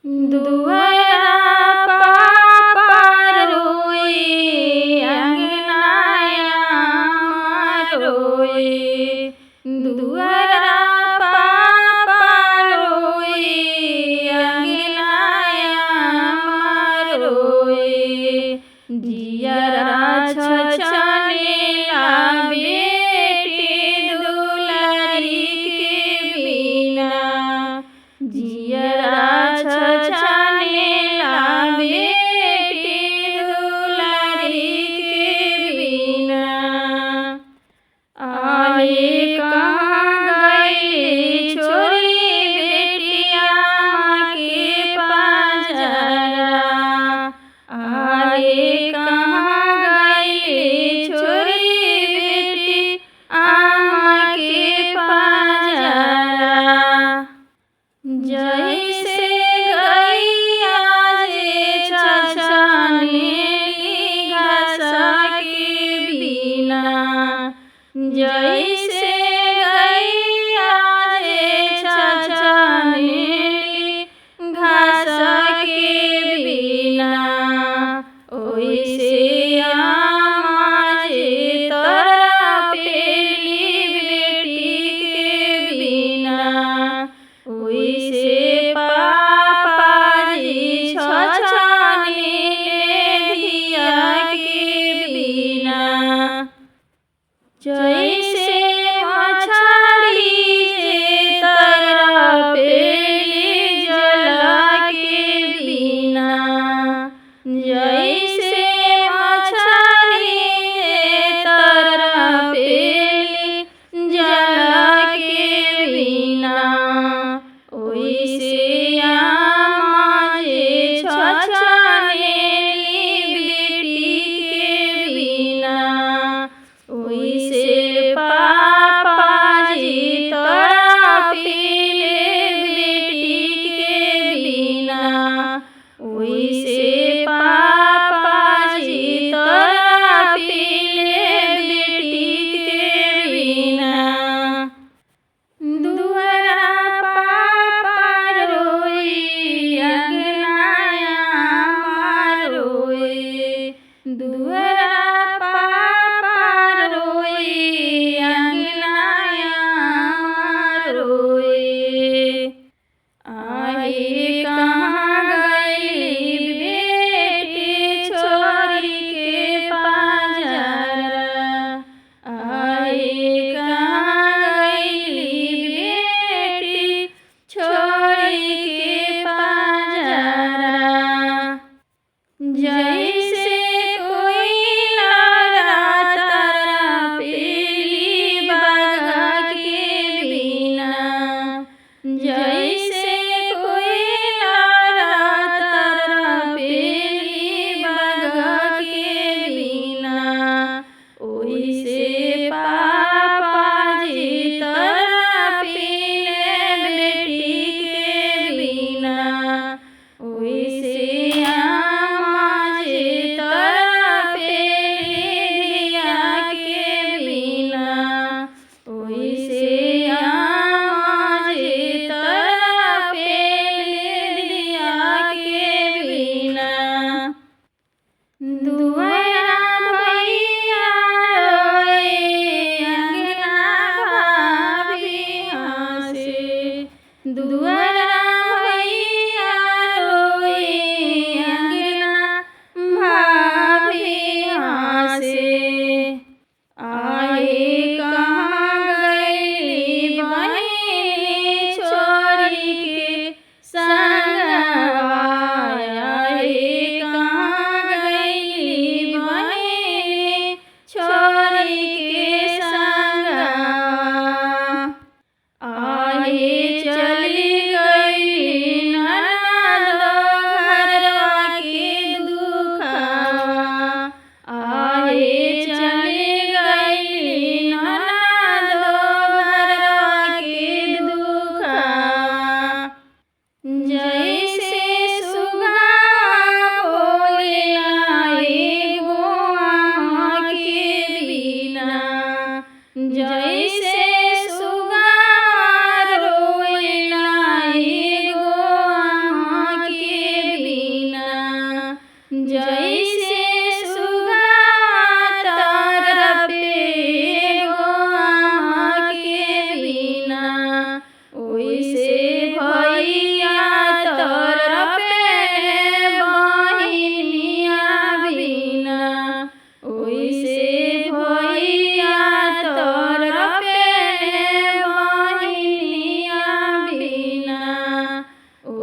दुअरा पापा रोए अंगनाया रोए। दुअरा पापा रोए अंगनाया रोए। जियरा छछनेला बेटी दुलारी के बिना। जियरा छछनेला बेटी दुलारी के बिना। आए कहाँ गई छोरी बेटिया माँ के पाजरा। आए कहाँ गई छोरी बेटी माँ के पाजरा। जैसे गैया जे छछनेली घास के बिना। जैसे गैया जे छछनेली घास के बिना। ओइसे आमा जे तड़पेली बेटी के बिना। ओइसे पापा जी छछनेले धिया के बिना। जैसे मछली जे तड़पेली जल के बिना। जैसे मछली जे तड़पेली जल के बिना। ओइसे आमा जे छछनेली बेटी के बिना। ओइसे पापा जी तड़पेले बेटी के बिना। ओइसे पापा जी तड़पेले बेटी के बिना। दुअरा पापा रोए अंगनाया रोए। दुअरा पापा रोए अंगनाया रोए। आए कहाँ गई बेटी छोरी के पाजरा। आए कहाँ गई बेटी छोरी के पाजरा। जैसे कोयला तड़पेली बघा के बिना। जैसे कोयला तड़पेली बघा के बिना। ओइसे पापा जी तड़पेले बेटी के बिना। ओइसे आमा जे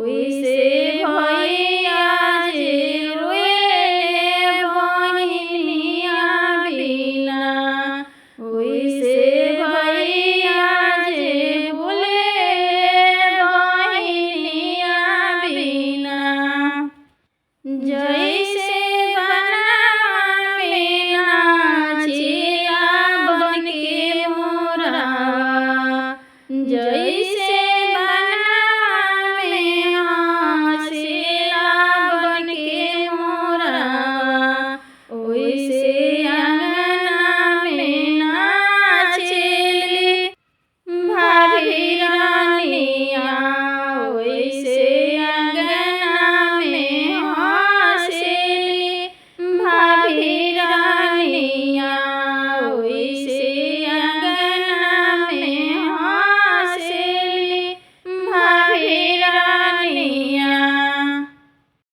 कोई से